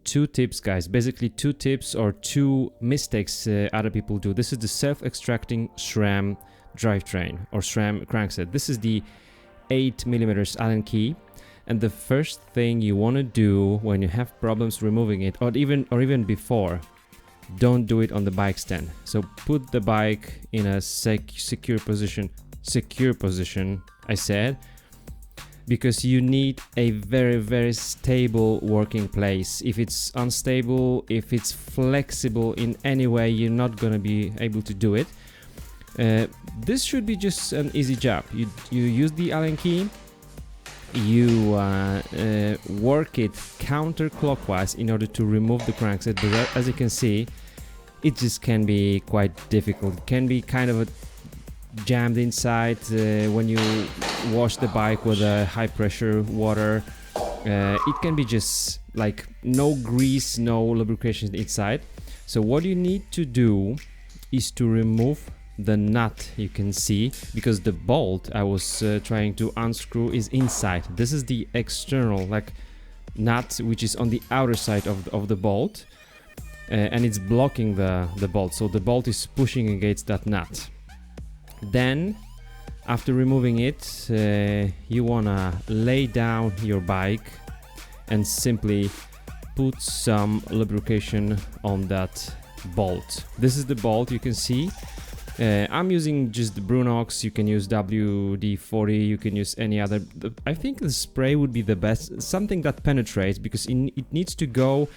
two tips, guys. Basically, two tips or two mistakes other people do. This is the self-extracting SRAM drivetrain or SRAM crankset. This is the 8mm Allen key. And the first thing you want to do when you have problems removing it, or even before, don't do it on the bike stand. So put the bike in a secure position, I said, because you need a very stable working place. If it's unstable, if it's flexible in any way, you're not gonna be able to do it. This should be just an easy job. You use the Allen key, you work it counterclockwise in order to remove the crankset, but as you can see, it just can be quite difficult. It can be kind of jammed inside when you wash the bike with a high pressure water. It can be just like no grease, no lubrication inside. So what you need to do is to remove the nut, you can see, because the bolt I was trying to unscrew is inside. This is the external like nut which is on the outer side of the bolt, and it's blocking the bolt, so the bolt is pushing against that nut. Then after removing it, you wanna lay down your bike and simply put some lubrication on that bolt. This is the bolt, you can see. I'm using just the Brunox. You can use WD-40, you can use any other. I think the spray would be the best, something that penetrates, because it needs to go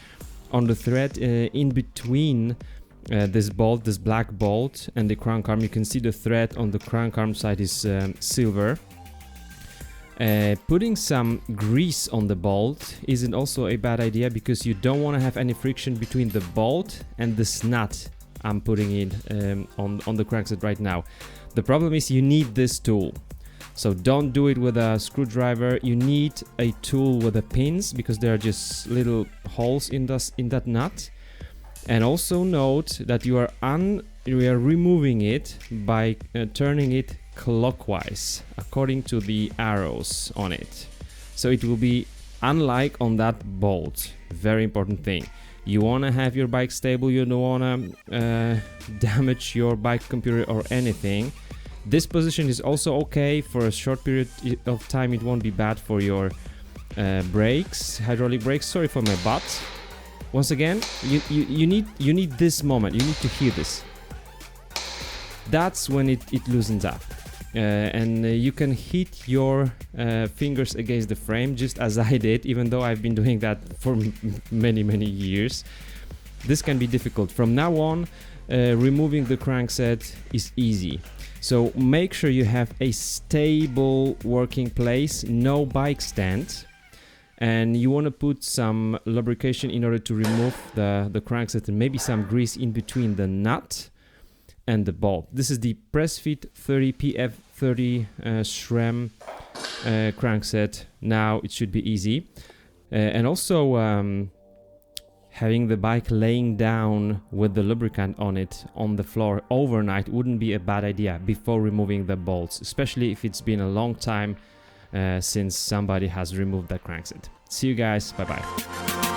on the thread in between this bolt, this black bolt, and the crank arm. You can see the thread on the crank arm side is silver. Putting some grease on the bolt isn't also a bad idea, because you don't want to have any friction between the bolt and this nut I'm putting it on the crankset right now. The problem is you need this tool, so don't do it with a screwdriver. You need a tool with the pins, because there are just little holes in that nut. And also note that you are removing it by turning it clockwise according to the arrows on it, so it will be unlike on that bolt. Very important thing. You want to have your bike stable, you don't want to damage your bike computer or anything. This position is also okay for a short period of time. It won't be bad for your brakes, hydraulic brakes. Sorry for my butt. Once again, you need this moment. You need to hear this. That's when it loosens up. And you can hit your fingers against the frame, just as I did, even though I've been doing that for many years. This can be difficult. From now on, removing the crankset is easy. So make sure you have a stable working place, no bike stand, and you want to put some lubrication in order to remove the crankset, and maybe some grease in between the nut and the bolt. This is the PressFit 30 PF30 SRAM crankset. Now it should be easy. And also having the bike laying down with the lubricant on it on the floor overnight wouldn't be a bad idea before removing the bolts, especially if it's been a long time since somebody has removed that crankset. See you guys, bye bye.